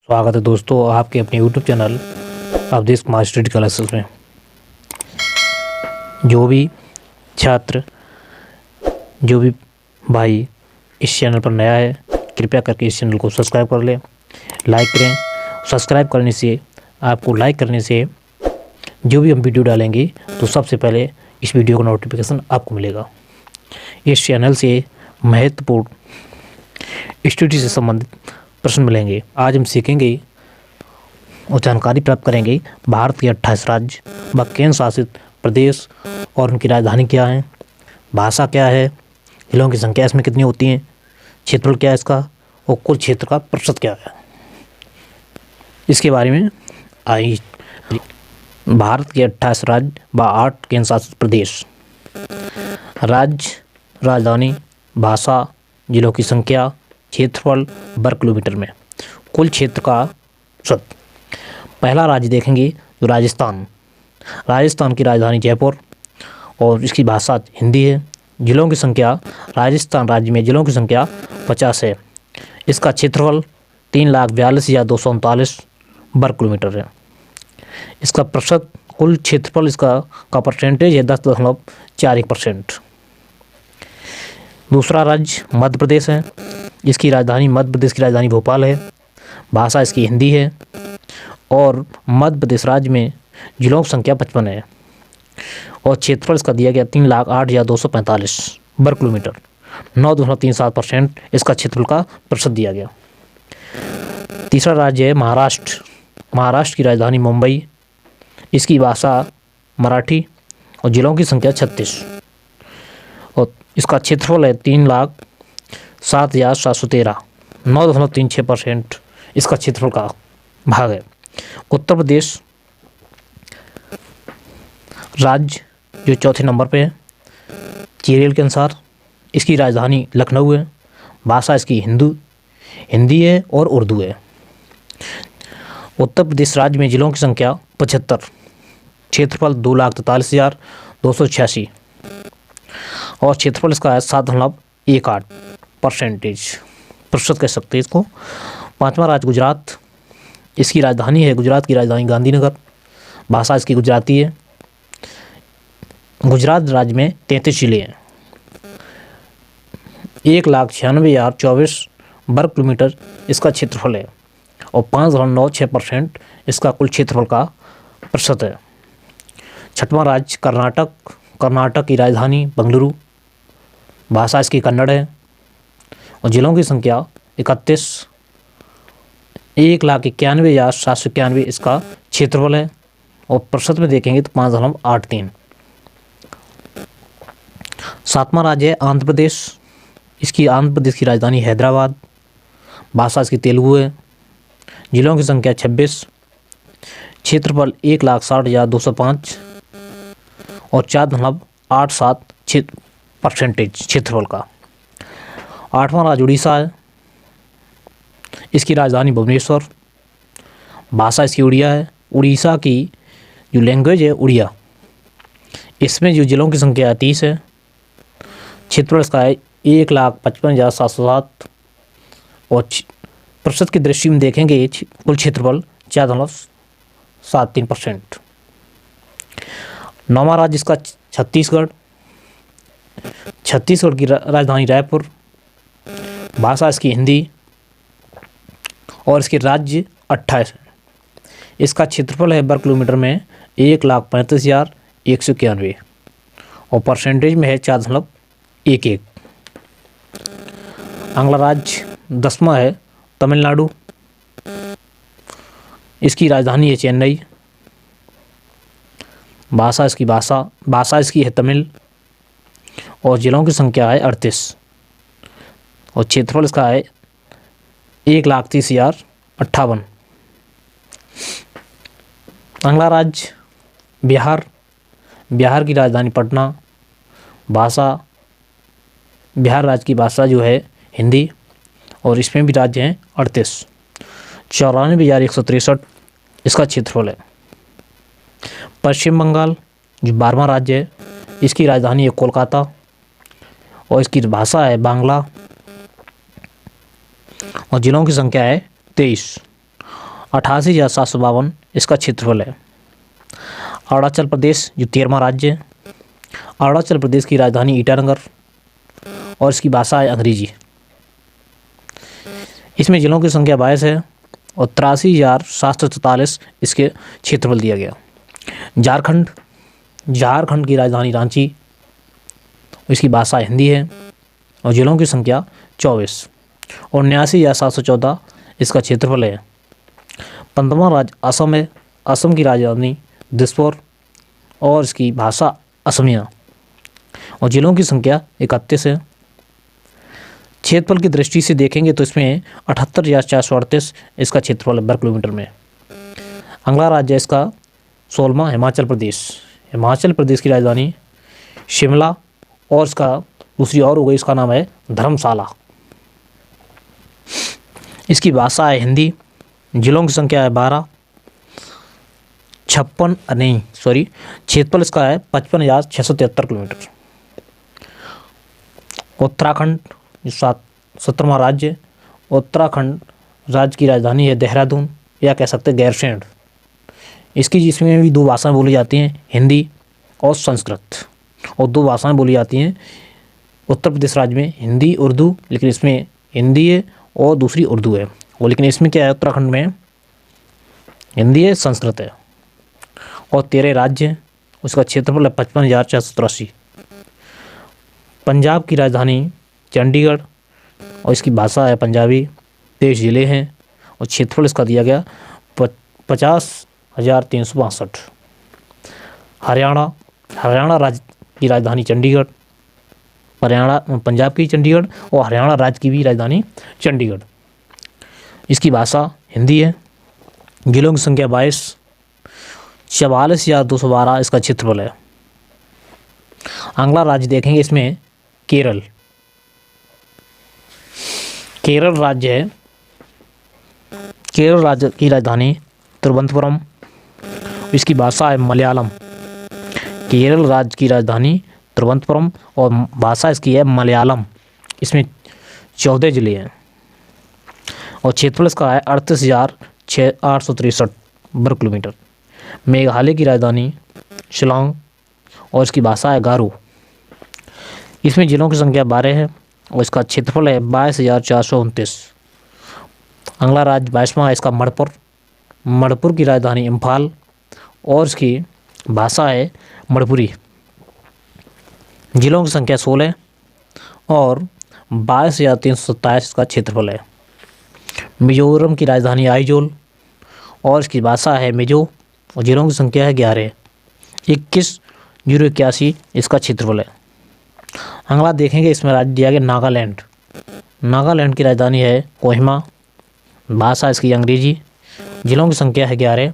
स्वागत है दोस्तों आपके अपने YouTube channel Avdhesh Kumar study classes में। जो भी छात्र जो भी भाई इस चैनल पर नया है कृपया करके इस चैनल को सब्सक्राइब कर लें, लाइक करें। सब्सक्राइब करने से आपको लाइक करने से जो भी हम वीडियो डालेंगे तो सबसे पहले इस वीडियो का नोटिफिकेशन आपको मिलेगा। इस चैनल से महत्वपूर्ण स्टडी से संबंधित प्रश्न मिलेंगे। आज हम सीखेंगे और जानकारी प्राप्त करेंगे भारत के 28 राज्य व केंद्र शासित प्रदेश और उनकी राजधानी क्या है, भाषा क्या है, जिलों की संख्या इसमें कितनी होती है, क्षेत्रफल क्या है इसका और कुल क्षेत्र का प्रतिशत क्या है, इसके बारे में आइए। भारत के 28 राज्य व 8 केंद्र शासित प्रदेश। राज्य, राजधानी, भाषा, जिलों की संख्या, क्षेत्रफल वर्ग किलोमीटर में, कुल क्षेत्र का प्रतिशत। पहला राज्य देखेंगे जो राजस्थान। राजस्थान की राजधानी जयपुर और इसकी भाषा हिंदी है। जिलों की संख्या, राजस्थान राज्य में जिलों की संख्या 50 है। इसका क्षेत्रफल 3,42,239 वर्ग किलोमीटर है। इसका प्रतिशत, कुल क्षेत्रफल इसका परसेंटेज है 10.41%। दूसरा राज्य मध्य प्रदेश है। इसकी राजधानी, मध्य प्रदेश की राजधानी भोपाल है। भाषा इसकी हिंदी है और मध्य प्रदेश राज्य में जिलों की संख्या 55 है और क्षेत्रफल इसका दिया गया 3,08,245 वर्ग किलोमीटर। 9.37% इसका क्षेत्रफल का प्रतिशत दिया गया। तीसरा राज्य है महाराष्ट्र। महाराष्ट्र की राजधानी मुंबई। इसकी भाषा मराठी और जिलों की संख्या 36 और इसका क्षेत्रफल है 3,07,713। 9.36% इसका क्षेत्रफल का भाग है। उत्तर प्रदेश राज्य जो चौथे नंबर पे है चीरेल के अनुसार। इसकी राजधानी लखनऊ है। भाषा इसकी हिंदी है और उर्दू है। उत्तर प्रदेश राज्य में जिलों की संख्या 75, क्षेत्रफल 2,43,286 और क्षेत्रफल इसका है 7.18% प्रतिशत कह सकते हैं इसको। पांचवा राज्य गुजरात। इसकी राजधानी है, गुजरात की राजधानी गांधीनगर। भाषा इसकी गुजराती है। गुजरात राज्य में 33 जिले हैं। 1,96,024 वर्ग किलोमीटर इसका क्षेत्रफल है और 5.96% इसका कुल क्षेत्रफल का प्रतिशत है। छठवां राज्य कर्नाटक। कर्नाटक की राजधानी बेंगलुरु। भाषा इसकी कन्नड़ है और जिलों की संख्या 31। 1,91,791 इसका क्षेत्रफल है और प्रतिशत में देखेंगे तो 5.83। सातवां राज्य है आंध्र प्रदेश। इसकी आंध्र प्रदेश की राजधानी हैदराबाद। भाषा इसकी तेलुगु है। जिलों की संख्या 26। क्षेत्रफल 1,60,205 और 4.87% क्षेत्रफल का। आठवां राज्य उड़ीसा है। इसकी राजधानी भुवनेश्वर। भाषा इसकी उड़िया है। उड़ीसा की जो लैंग्वेज है उड़िया। इसमें जो जिलों की संख्या 30 है। क्षेत्रफल इसका है 1,55,707 और प्रतिशत की दृष्टि में देखेंगे कुल क्षेत्रफल 4.73%। नौवां राज्य इसका छत्तीसगढ़। छत्तीसगढ़ की राजधानी रायपुर। भाषा इसकी हिंदी और इसके राज्य 28 है। इसका क्षेत्रफल है वर्ग किलोमीटर में 1,35,191 और परसेंटेज में है 4.11। अगला राज्य 10वां है तमिलनाडु। इसकी राजधानी है चेन्नई। भाषा इसकी है तमिल और जिलों की संख्या है 38 और क्षेत्रफल इसका है 1,30,058। अगला राज्य बिहार। बिहार की राजधानी पटना। भाषा, बिहार राज्य की भाषा जो है हिंदी और इसमें भी राज्य हैं 38। 94,163 इसका क्षेत्रफल है। पश्चिम बंगाल जो 12वां राज्य है। इसकी राजधानी है कोलकाता और इसकी भाषा है बांग्ला और जिलों की संख्या है 23 88,752 इसका क्षेत्रफल है। अरुणाचल प्रदेश जो 13वां राज्य है। अरुणाचल प्रदेश की राजधानी ईटानगर और इसकी भाषा है अंग्रेजी। इसमें जिलों की संख्या 22 है और 83,744 इसके क्षेत्रफल दिया गया। झारखंड की राजधानी रांची, इसकी भाषा हिंदी है और जिलों की संख्या 24 और 79,714 इसका क्षेत्रफल है। 15वां राज्य असम है। असम की राजधानी दिसपुर और इसकी भाषा असमिया और जिलों की संख्या 31 है। क्षेत्रफल की दृष्टि से देखेंगे तो इसमें 78,438 इसका क्षेत्रफल वर्ग किलोमीटर में। अगला राज्य इसका 16वां हिमाचल प्रदेश। हिमाचल प्रदेश की राजधानी शिमला और इसका दूसरी और हो गई, इसका नाम है धर्मशाला। इसकी भाषा है हिंदी। जिलों की संख्या है 12। क्षेत्रफल इसका है 55,673 किलोमीटर। उत्तराखंड 17वां राज्य। उत्तराखंड राज्य की राजधानी है देहरादून या कह सकते हैं गैरसैंण। इसकी जिसमें भी 2 भाषाएं बोली जाती हैं, हिंदी और संस्कृत, और 2 भाषाएं बोली जाती हैं उत्तर प्रदेश राज्य में, हिंदी उर्दू, लेकिन इसमें हिंदी है और दूसरी उर्दू है। और लेकिन इसमें क्या है, उत्तराखंड में हिंदी है, संस्कृत है। और 13 राज्य हैं, उसका क्षेत्रफल है 55,483। पंजाब की राजधानी चंडीगढ़ और इसकी भाषा है पंजाबी। 23 जिले हैं और क्षेत्रफल इसका दिया गया 50,362। हरियाणा राज्य की राजधानी चंडीगढ़। पंजाब की चंडीगढ़ और हरियाणा राज्य की भी राजधानी चंडीगढ़। इसकी भाषा हिंदी है। जिलों की संख्या 22। 44,212 इसका क्षेत्रफल है। अगला राज्य देखेंगे इसमें केरल राज्य है। केरल राज्य की राजधानी तिरुवनंतपुरम, इसकी भाषा है मलयालम। केरल राज्य की राजधानी तिरुवनंतपुरम और भाषा इसकी है मलयालम। इसमें 14 जिले हैं और क्षेत्रफल इसका है 38,863 वर्ग किलोमीटर। मेघालय की राजधानी शिलांग और इसकी भाषा है गारो। इसमें जिलों की संख्या 12 है और इसका क्षेत्रफल है 22,429। अगला राज्य 22वां इसका मणिपुर की राजधानी इम्फाल और इसकी भाषा है मणिपुरी। जिलों की संख्या 16 और 22,327 इसका क्षेत्रफल है। मिजोरम की राजधानी आइजोल और इसकी भाषा है मिजो और जिलों की संख्या है 11। 21,081 इसका क्षेत्रफल है। अगला देखेंगे इसमें राज्य दिया गया नागालैंड की राजधानी है कोहिमा, भाषा इसकी अंग्रेजी। जिलों की संख्या है 11।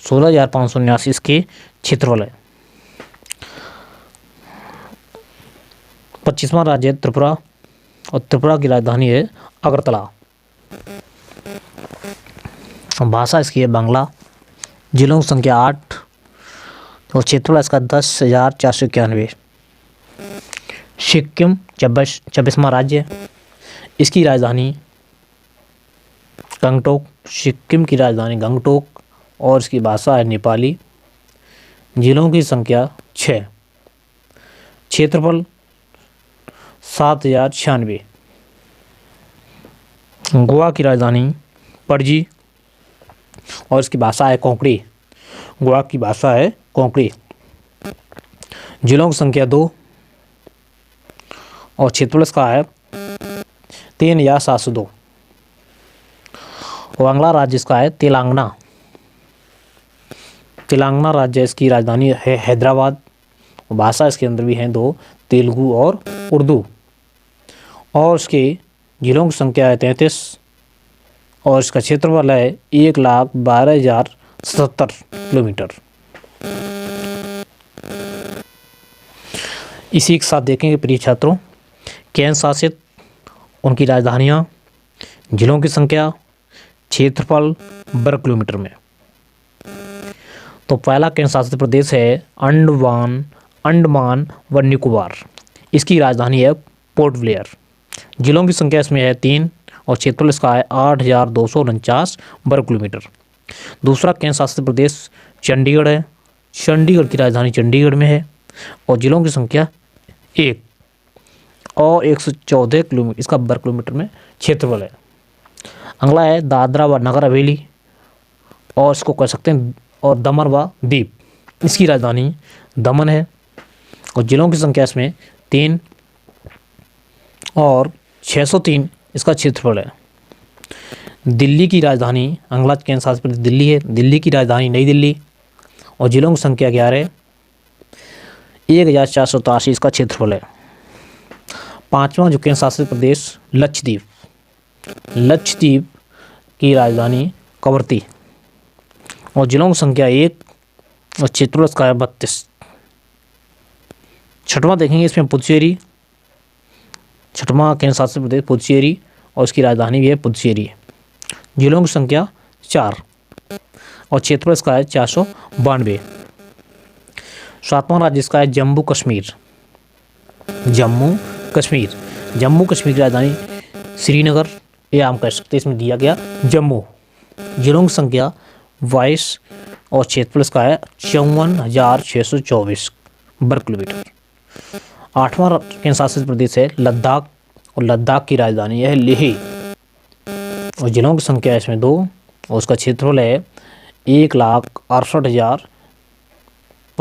16,579 इसके क्षेत्रफल है। 25वां राज्य है त्रिपुरा और त्रिपुरा की राजधानी है अगरतला। भाषा इसकी है बांग्ला। जिलों की संख्या 8 और क्षेत्रफल इसका 10,491। सिक्किम 26वां राज्य, इसकी राजधानी गंगटोक। सिक्किम की राजधानी गंगटोक और इसकी भाषा है नेपाली। जिलों की संख्या 6। क्षेत्रफल 7,096। गोवा की राजधानी पणजी और इसकी भाषा है कोंकणी। गोवा की भाषा है कोंकणी। जिलों की संख्या 2 और क्षेत्रफल इसका है 3,702। और अगला राज्य इसका है तेलंगाना राज्य, इसकी राजधानी है हैदराबाद। भाषा इसके अंदर भी हैं 2, तेलुगु और उर्दू। और इसके जिलों की संख्या है 33 और इसका क्षेत्रफल है 1,12,070 किलोमीटर। इसी के साथ देखेंगे प्रिय छात्रों केंद्र शासित, उनकी राजधानियाँ, जिलों की संख्या, क्षेत्रफल वर्ग किलोमीटर में। तो पहला केंद्र शासित प्रदेश है अंडमान व निकोबार। इसकी राजधानी है पोर्ट ब्लेयर। जिलों की संख्या इसमें है 3 और क्षेत्रफल इसका है 8,249 वर्ग किलोमीटर। दूसरा केंद्र शासित प्रदेश चंडीगढ़ है। चंडीगढ़ की राजधानी चंडीगढ़ में है और जिलों की संख्या 1 और 114 किलोमीटर इसका वर्ग किलोमीटर में क्षेत्रफल है। अगला है दादरा व नगर हवेली और इसको कह सकते हैं और दमन व दीप, इसकी राजधानी दमन है और जिलों की संख्या इसमें 3 और 603 इसका क्षेत्रफल है। दिल्ली की राजधानी अगला केंद्र शासित प्रदेश दिल्ली है। दिल्ली की राजधानी नई दिल्ली और जिलों की संख्या 11 1487 इसका क्षेत्रफल है। पांचवां जो केंद्र शासित प्रदेश लक्षद्वीप, लक्षद्वीप की राजधानी कवरत्ती और जिलों की संख्या 1 और क्षेत्रफल इसका है 32। छठवां देखेंगे इसमें पुडुचेरी, छठवां केंद्र शासित प्रदेश पुडुचेरी और इसकी राजधानी भी है पुडुचेरी। जिलों की संख्या 4 और क्षेत्रफल इसका है 492। सातवां राज्य इसका है जम्मू कश्मीर, जम्मू कश्मीर। जम्मू कश्मीर की राजधानी श्रीनगर या हम कह सकते हैं इसमें दिया गया जम्मू। जिलों की संख्या 22 और क्षेत्रफल इसका है 54,624 वर्ग किलोमीटर। आठवां केंद्र शासित प्रदेश है लद्दाख और लद्दाख की राजधानी है लेह और जिलों की संख्या इसमें 2 और उसका क्षेत्रफल है 1,68,000